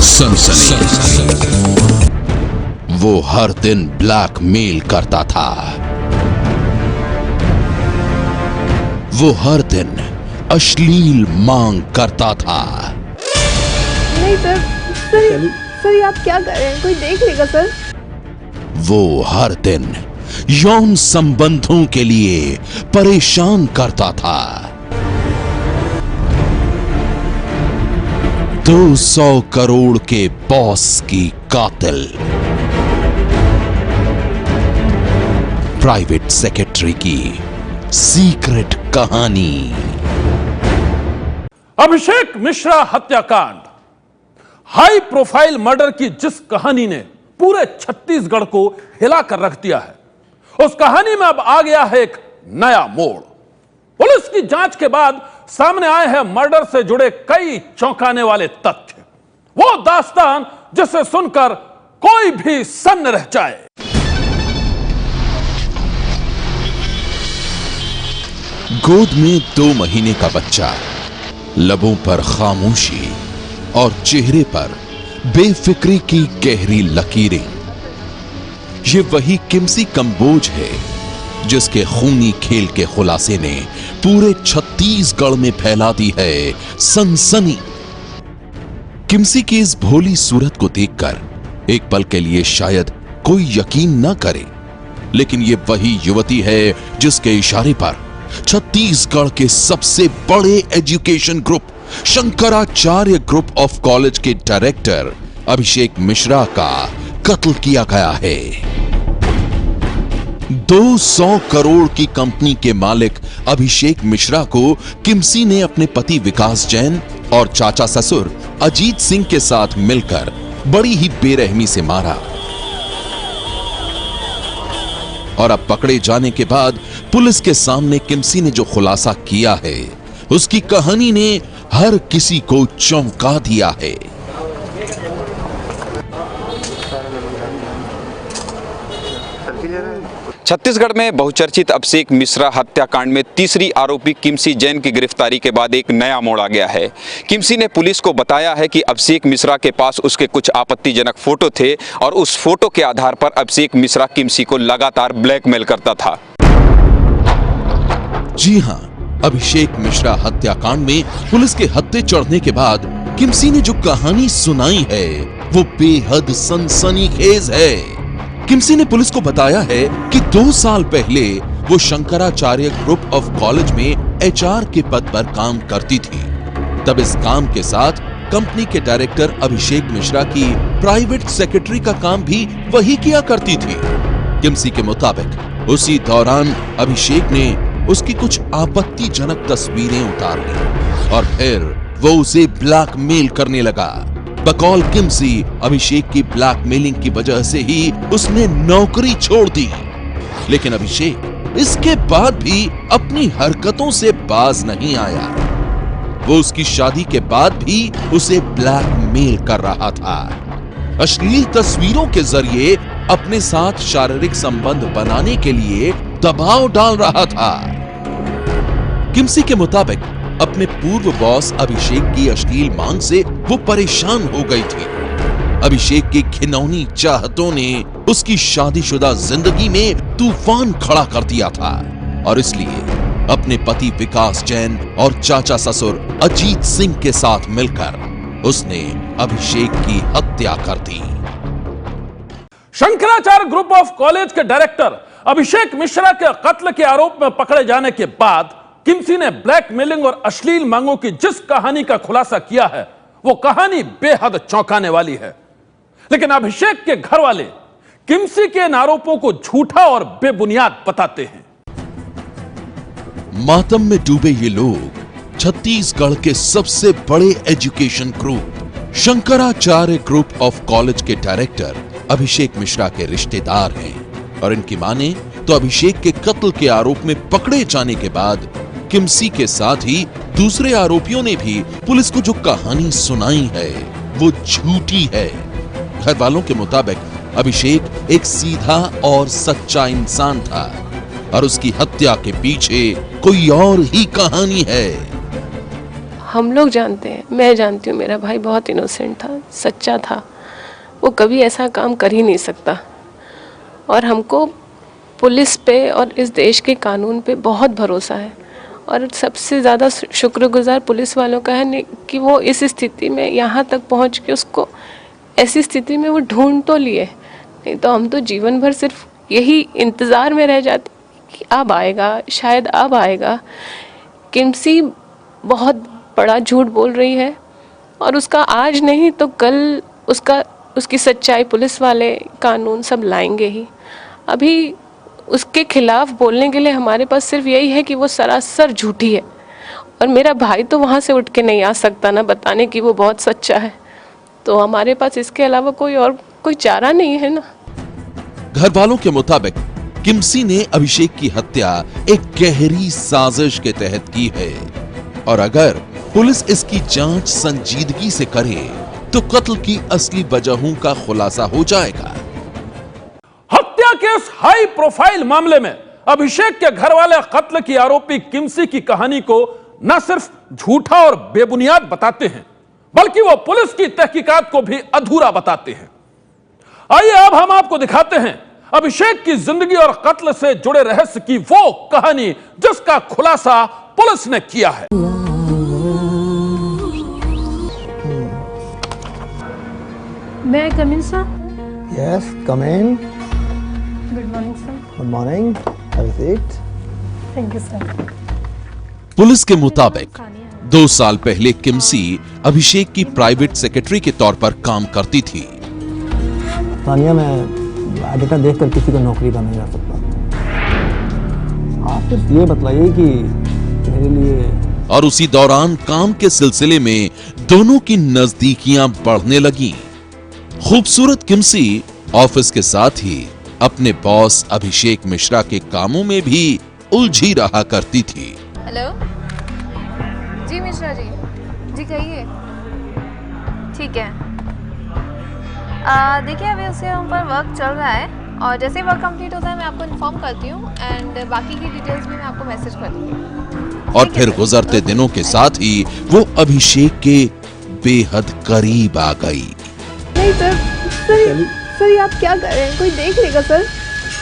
सनसनी। वो हर दिन ब्लैकमेल करता था। वो हर दिन अश्लील मांग करता था। नहीं सर ये आप क्या कर रहे हैं? कोई देख लेगा सर। वो हर दिन यौन संबंधों के लिए परेशान करता था। 200 करोड़ के बॉस की कातिल, प्राइवेट सेक्रेटरी की सीक्रेट कहानी। अभिषेक मिश्रा हत्याकांड, हाई प्रोफाइल मर्डर की जिस कहानी ने पूरे छत्तीसगढ़ को हिलाकर रख दिया है, उस कहानी में अब आ गया है एक नया मोड़। पुलिस की जांच के बाद सामने आए हैं मर्डर से जुड़े कई चौंकाने वाले तथ्य। वो दास्तान जिसे सुनकर कोई भी सन्न रह जाए। गोद में 2 महीने का बच्चा, लबों पर खामोशी और चेहरे पर बेफिक्री की गहरी लकीरें। ये वही किमसी कंबोज है जिसके खूनी खेल के खुलासे ने पूरे छत्तीसगढ़ में फैला दी है सनसनी। किमसी की इस भोली सूरत को देखकर एक पल के लिए शायद कोई यकीन न करे, लेकिन ये वही युवती है जिसके इशारे पर छत्तीसगढ़ के सबसे बड़े education group Shankaracharya group of college के डायरेक्टर अभिषेक मिश्रा का कत्ल किया गया है। 200 करोड़ की कंपनी के मालिक अभिषेक मिश्रा को किमसी ने अपने पति विकास जैन और चाचा ससुर अजीत सिंह के साथ मिलकर बड़ी ही बेरहमी से मारा। और अब पकड़े जाने के बाद पुलिस के सामने किमसी ने जो खुलासा किया है, उसकी कहानी ने हर किसी को चौंका दिया है। छत्तीसगढ़ में बहुचर्चित अभिषेक मिश्रा हत्याकांड में तीसरी आरोपी किमसी जैन की गिरफ्तारी के बाद एक नया मोड़ आ गया है। किमसी ने पुलिस को बताया है कि अभिषेक मिश्रा के पास उसके कुछ आपत्तिजनक फोटो थे और उस फोटो के आधार पर अभिषेक मिश्रा किमसी को लगातार ब्लैकमेल करता था। जी हां, अभिषेक मिश्रा हत्याकांड में पुलिस के हत्थे चढ़ने के बाद किमसी ने जो कहानी सुनाई है, वो बेहद सनसनीखेज है। किमसी ने पुलिस को बताया है कि 2 साल पहले वो शंकराचार्य ग्रुप ऑफ कॉलेज में एचआर के पद पर काम करती थी। तब इस काम के साथ कंपनी के डायरेक्टर अभिषेक मिश्रा की प्राइवेट सेक्रेटरी का काम भी वही किया करती थी। किमसी के मुताबिक उसी दौरान अभिषेक ने उसकी कुछ आपत्तिजनक तस्वीरें उतार ली और फिर वो उसे ब्लैकमेल करने लगा। बकौल किमसी, अभिषेक की ब्लैकमेलिंग की वजह से ही उसने नौकरी छोड़ दी। लेकिन अभिषेक इसके बाद भी अपनी हरकतों से बाज नहीं आया। वो उसकी शादी के बाद भी उसे ब्लैकमेल कर रहा था। अश्लील तस्वीरों के जरिए अपने साथ शारीरिक संबंध बनाने के लिए दबाव डाल रहा था। किमसी के मुताबिक अपने पूर्व बॉस अभिषेक की अश्लील मांग से वो परेशान हो गई थी। अभिषेक की घिनौनी चाहतों ने उसकी शादीशुदा जिंदगी में तूफान खड़ा कर दिया था और इसलिए अपने पति विकास जैन और चाचा ससुर अजीत सिंह के साथ मिलकर उसने अभिषेक की हत्या कर दी। शंकराचार्य ग्रुप ऑफ कॉलेज के डायरेक्टर अभिषेक मिश्रा के कत्ल के आरोप में पकड़े जाने के बाद किमसी ने ब्लैकमेलिंग और अश्लील मांगों की जिस कहानी का खुलासा किया है, वो कहानी बेहद चौंकाने वाली है। लेकिन अभिषेक के घर वाले किमसी के इन आरोपों को झूठा और बेबुनियाद बताते हैं। मातम में डूबे ये लोग छत्तीसगढ़ के सबसे बड़े education group Shankaracharya group of college के डायरेक्टर अभिषेक मिश्रा के रिश्तेदार हैं और इनकी माने तो अभिषेक के कत्ल के आरोप में पकड़े जाने के बाद किमसी के साथ ही दूसरे आरोपियों ने भी पुलिस को जो कहानी सुनाई है, वो झूठी है। घर वालों के मुताबिक अभिषेक एक सीधा और सच्चा इंसान था और उसकी हत्या के पीछे कोई और ही कहानी है। हम लोग जानते हैं, मैं जानती हूँ, मेरा भाई बहुत इनोसेंट था। सच्चा था, वो कभी ऐसा काम कर ही नहीं सकता। और हमको पुलिस पे और इस देश के कानून पे बहुत भरोसा है, और सबसे ज़्यादा शुक्रगुजार पुलिस वालों का है कि वो इस स्थिति में यहाँ तक पहुँच के उसको ऐसी स्थिति में वो ढूंढ तो लिए, नहीं तो हम तो जीवन भर सिर्फ यही इंतज़ार में रह जाते कि अब आएगा, शायद अब आएगा। किमसी बहुत बड़ा झूठ बोल रही है, और उसका आज नहीं तो कल उसकी सच्चाई पुलिस वाले, कानून सब लाएंगे ही। अभी उसके खिलाफ बोलने के लिए हमारे पास सिर्फ यही है कि वो सरासर झूठी है, और मेरा भाई तो वहाँ से उठ के नहीं आ सकता ना बताने कि वो बहुत सच्चा है। तो हमारे पास इसके अलावा कोई चारा नहीं है ना। घर वालों के मुताबिक किमसी ने अभिषेक की हत्या एक गहरी साजिश के तहत की है, और अगर पुलिस इसकी जांच संजीदगी से करे तो कत्ल की असली वजहों का खुलासा हो जाएगा। हत्या के इस हाई प्रोफाइल मामले में अभिषेक के घर वाले कत्ल की आरोपी किमसी की कहानी को न सिर्फ झूठा और बेबुनियाद बताते हैं, बल्कि वो पुलिस की तहकीकात को भी अधूरा बताते हैं। आइए अब हम आपको दिखाते हैं अभिषेक की जिंदगी और कत्ल से जुड़े रहस्य की वो कहानी जिसका खुलासा पुलिस ने किया है। May I come in, sir? Yes, come in. Good morning, sir. Good morning. Have a seat. Thank you, sir. Police के मुताबिक 2 साल पहले किमसी अभिषेक की प्राइवेट सेक्रेटरी के तौर पर काम करती थी। तानिया, मैं एडिटर देखकर किसी को नौकरी पर नहीं रख सकता। आप सिर्फ ये बतलाइए कि मेरे लिए। और उसी दौरान काम के सिलसिले में दोनों की नजदीकियां बढ़ने लगी। खूबसूरत किमसी ऑफिस के साथ ही अपने बॉस अभिषेक मिश्रा के कामों में भी उलझी रहा करती थी। हेलो जी मिश्रा जी, कहिए। ठीक है, देखिए अभी उसके ऊपर वर्क चल रहा है, और जैसे ही वर्क कंप्लीट होता है मैं आपको इन्फॉर्म करती हूँ, एंड बाकी की डिटेल्स भी मैं आपको मैसेज कर दूँगी। और फिर गुजरते दिनों के साथ ही वो अभिषेक के बेहद करीब आ गई। नहीं सर, ये आप क्या कर रहे हैं? कोई देख लेगा सर।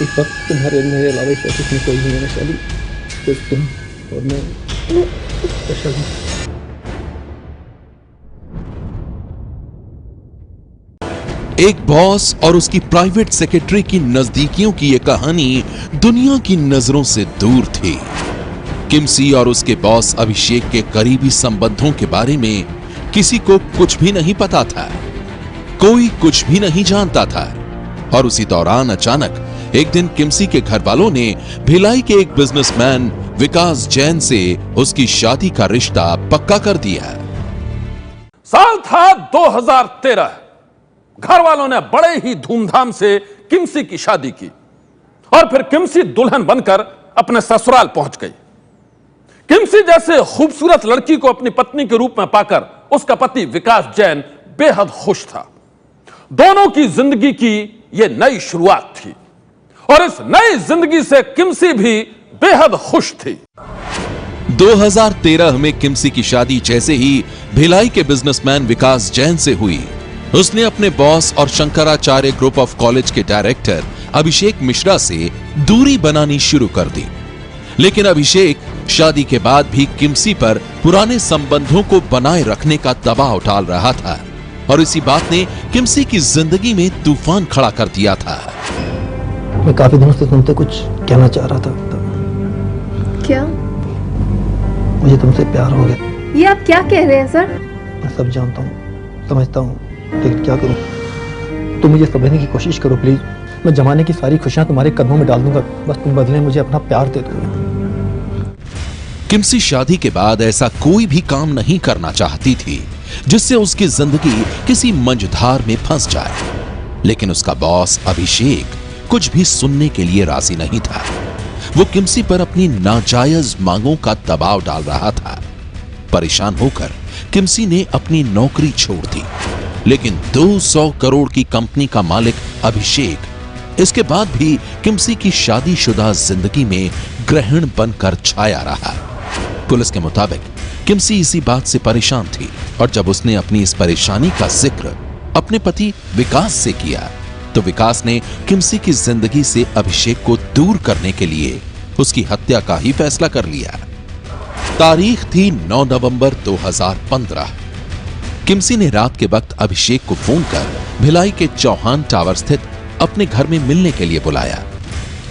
इस वक्त तुम्हारे मेरे अलावा इस ऑफिस में कोई नहीं है शैली, सिर्फ तुम और मैं। एक बॉस और उसकी प्राइवेट सेक्रेटरी की नजदीकियों की यह कहानी दुनिया की नजरों से दूर थी। किमसी और उसके बॉस अभिषेक के करीबी संबंधों के बारे में किसी को कुछ भी नहीं पता था, कोई कुछ भी नहीं जानता था। और उसी दौरान अचानक एक दिन किमसी के घर वालों ने भिलाई के एक बिजनेसमैन विकास जैन से उसकी शादी का रिश्ता पक्का कर दिया। साल था 2013। घर वालों ने बड़े ही धूमधाम से किमसी की शादी की, और फिर किमसी दुल्हन बनकर अपने ससुराल पहुंच गई। किमसी जैसे खूबसूरत लड़की को अपनी पत्नी के रूप में पाकर उसका पति विकास जैन बेहद खुश था। दोनों की जिंदगी की यह नई शुरुआत थी, और इस नई जिंदगी से किमसी भी बेहद खुश थी। 2013 में किमसी की शादी जैसे ही भिलाई के बिजनेसमैन विकास जैन से हुई, उसने अपने बॉस और शंकराचार्य ग्रुप ऑफ कॉलेज के डायरेक्टर अभिषेक मिश्रा से दूरी बनानी शुरू कर दी। लेकिन अभिषेक शादी के बाद भी किमसी पर पुराने संबंधों को बनाए रखने का दबाव डाल रहा था, और इसी बात ने किमसी की जिंदगी में तूफान खड़ा कर दिया था। मैं काफी दिनों से तुमसे कुछ कहना चाह रहा था। क्या? मुझे तुमसे प्यार हो गया। ये आप क्या कह रहे हैं सर? मैं सब जानता हूँ, समझता हूँ, लेकिन क्या करूँ? तुम मुझे समझने की कोशिश करो प्लीज। मैं जमाने की सारी खुशियां तुम्हारे कदमों में डाल दूंगा, बस तुम बदले मुझे अपना प्यार दे दो। किमसी शादी के बाद ऐसा कोई भी काम नहीं करना चाहती थी जिससे उसकी जिंदगी किसी मंझधार में फंस जाए, लेकिन उसका बॉस अभिषेक कुछ भी सुनने के लिए राजी नहीं था। वो किमसी पर अपनी नाजायज मांगों का दबाव डाल रहा था। परेशान होकर किमसी ने अपनी नौकरी छोड़ दी, लेकिन 200 करोड़ की कंपनी का मालिक अभिषेक इसके बाद भी किमसी की शादीशुदा जिंदगी में ग्रहण बनकर छाया रहा। पुलिस के मुताबिक किमसी इसी बात से परेशान थी, और जब उसने अपनी इस परेशानी का जिक्र अपने पति विकास से किया तो विकास ने किमसी की जिंदगी से अभिषेक को दूर करने के लिए उसकी हत्या का ही फैसला कर लिया। तारीख थी 9 नवंबर 2015। किमसी ने रात के वक्त अभिषेक को फोन कर भिलाई के चौहान टावर स्थित अपने घर में मिलने के लिए बुलाया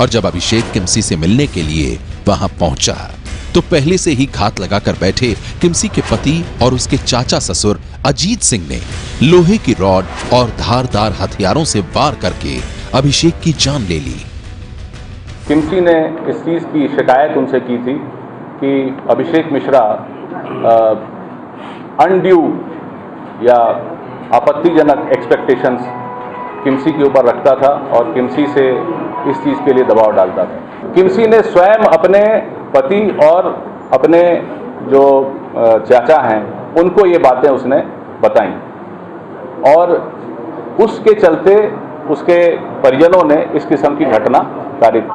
और जब अभिषेक किमसी से मिलने के लिए वहां पहुंचा तो पहले से ही घात लगाकर बैठे किमसी के पति और उसके चाचा ससुर अजीत सिंह ने लोहे की रॉड और धारदार हथियारों से वार करके अभिषेक की जान ले ली। किमसी ने इस चीज़ की शिकायत उनसे की थी कि अभिषेक मिश्रा अनड्यू या आपत्तिजनक एक्सपेक्टेशंस किमसी के ऊपर रखता था और किमसी से इस चीज़ के लिए दबाव डालता था। किमसी ने स्वयं अपने पति और अपने जो चाचा हैं उनको ये बातें उसने बताई और उसके चलते उसके परिजनों ने इस किस्म की घटना कारित।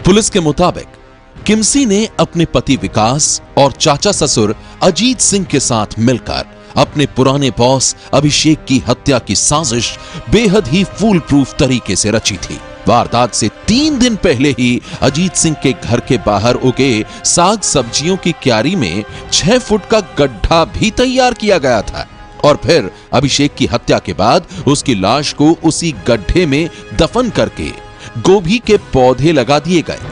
पुलिस के मुताबिक किमसी ने अपने पति विकास और चाचा ससुर अजीत सिंह के साथ मिलकर अपने पुराने बॉस अभिषेक की हत्या की साजिश बेहद ही फूल प्रूफ तरीके से रची थी। वारदात से 3 दिन पहले ही अजीत सिंह के घर के बाहर उगे साग सब्जियों की क्यारी में 6 फुट का गड्ढा भी तैयार किया गया था और फिर अभिषेक की हत्या के बाद उसकी लाश को उसी गड्ढे में दफन करके गोभी के पौधे लगा दिए गए।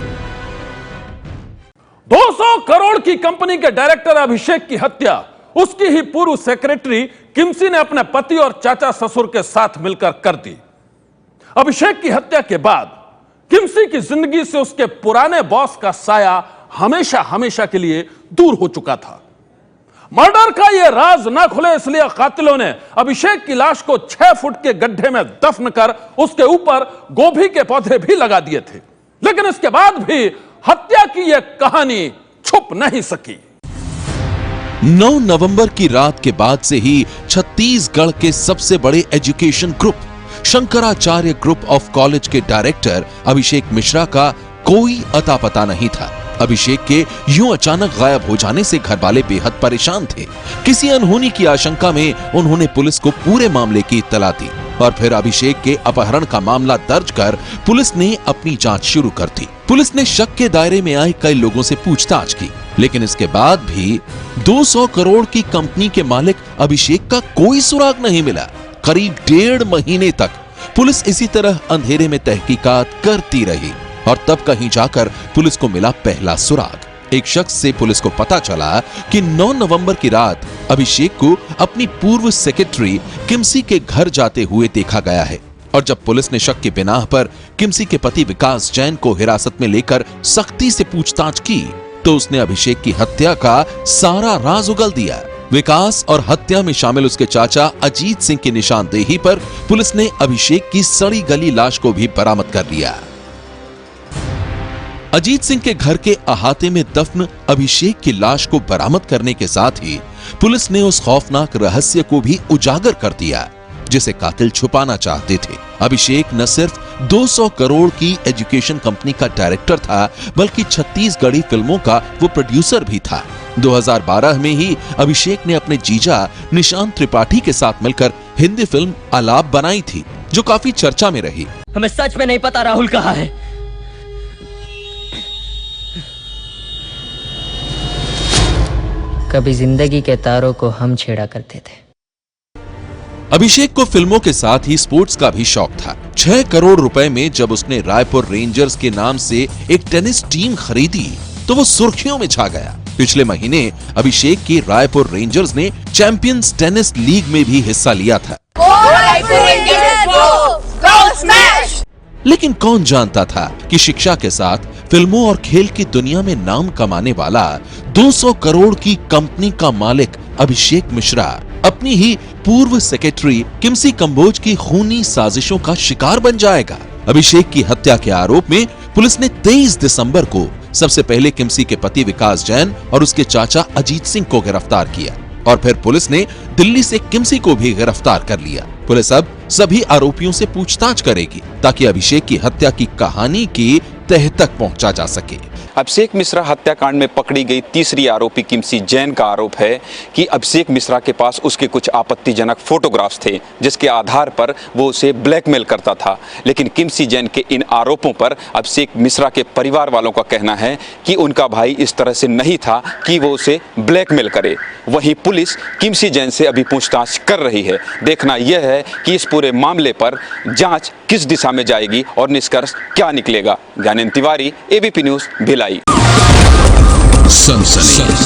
200 करोड़ की कंपनी के डायरेक्टर अभिषेक की हत्या उसकी ही पूर्व सेक्रेटरी किमसी ने अपने पति और चाचा ससुर के साथ मिलकर कर दी। अभिषेक की हत्या के बाद किमसी की जिंदगी से उसके पुराने बॉस का साया हमेशा हमेशा के लिए दूर हो चुका था। मर्डर का यह राज न खुले इसलिए कातिलों ने अभिषेक की लाश को 6 फुट के गड्ढे में दफन कर उसके ऊपर गोभी के पौधे भी लगा दिए थे, लेकिन इसके बाद भी हत्या की यह कहानी छुप नहीं सकी। 9 नवंबर की रात के बाद से ही छत्तीसगढ़ के सबसे बड़े education group Shankaracharya group of college के डायरेक्टर अभिषेक मिश्रा का कोई अता पता नहीं था। अभिषेक के यूं अचानक गायब हो जाने से घर वाले बेहद परेशान थे। किसी अनहोनी की आशंका में उन्होंने पुलिस को पूरे मामले की इत्तला दी और फिर अभिषेक के अपहरण का मामला दर्ज कर पुलिस ने अपनी जांच शुरू कर दी। पुलिस ने शक के दायरे में आए कई लोगों से पूछताछ की, लेकिन इसके बाद भी 200 करोड़ की कंपनी के मालिक अभिषेक का कोई सुराग नहीं मिला। करीब 1.5 महीने तक पुलिस इसी तरह अंधेरे में तहकीकात करती रही और तब कहीं जाकर पुलिस को मिला पहला सुराग। एक शख्स से पुलिस को पता चला कि 9 नवंबर की रात अभिषेक को अपनी पूर्व सेक्रेटरी किमसी के घर जाते हुए देखा गया है और जब पुलिस ने शक की बिनाह पर किमसी के पति विकास जैन को हिरासत में लेकर सख्ती से पूछताछ की तो उसने अभिषेक की हत्या का सारा राज उगल दिया। विकास और हत्या में शामिल उसके चाचा अजीत सिंह की निशानदेही पर पुलिस ने अभिषेक की सड़ी गली लाश को भी बरामद कर लिया। अजीत सिंह के घर के अहाते में दफन अभिषेक की लाश को बरामद करने के साथ ही पुलिस ने उस खौफनाक रहस्य को भी उजागर कर दिया जिसे कातिल छुपाना चाहते थे। अभिषेक न सिर्फ 200 करोड़ की एजुकेशन कंपनी का डायरेक्टर था बल्कि छत्तीसगढ़ी फिल्मों का वो प्रोड्यूसर भी था। 2012 में ही अभिषेक ने अपने जीजा निशांत त्रिपाठी के साथ मिलकर हिंदी फिल्म आलाप बनाई थी जो काफी चर्चा में रही। हमें सच में नहीं पता राहुल कहाँ है। कभी जिंदगी के तारों को हम छेड़ा करते थे। अभिषेक को फिल्मों के साथ ही स्पोर्ट्स का भी शौक था। 6 करोड़ रुपए में जब उसने रायपुर रेंजर्स के नाम से एक टेनिस टीम खरीदी तो वो सुर्खियों में छा गया। पिछले महीने अभिषेक की रायपुर रेंजर्स ने चैंपियंस टेनिस लीग में भी हिस्सा लिया था। लेकिन कौन जानता था कि शिक्षा के साथ फिल्मों और खेल की दुनिया में नाम कमाने वाला 200 करोड़ की कंपनी का मालिक अभिषेक मिश्रा अपनी ही पूर्व सेक्रेटरी किमसी कंबोज की खूनी साजिशों का शिकार बन जाएगा। अभिषेक की हत्या के आरोप में पुलिस ने 23 दिसंबर को सबसे पहले किमसी के पति विकास जैन और उसके चाचा अजीत सिंह को गिरफ्तार किया और फिर पुलिस ने दिल्ली से किमसी को भी गिरफ्तार कर लिया। पुलिस अब सभी आरोपियों से पूछताछ करेगी ताकि अभिषेक की हत्या की कहानी की तह तक पहुंचा जा सके। अभिषेक मिश्रा हत्याकांड में पकड़ी गई तीसरी आरोपी किमसी जैन का आरोप है कि अभिषेक मिश्रा के पास उसके कुछ आपत्तिजनक फोटोग्राफ्स थे जिसके आधार पर वो उसे ब्लैकमेल करता था। लेकिन किमसी जैन के इन आरोपों पर अभिषेक मिश्रा के परिवार वालों का कहना है कि उनका भाई इस तरह से नहीं था कि वो उसे ब्लैकमेल करे। वहीं पुलिस किमसी जैन से अभी पूछताछ कर रही है। देखना यह है कि इस पूरे मामले पर जांच किस दिशा में जाएगी और निष्कर्ष क्या निकलेगा। Gyanendra Tiwari, ABP news, Bhilai. सनसनी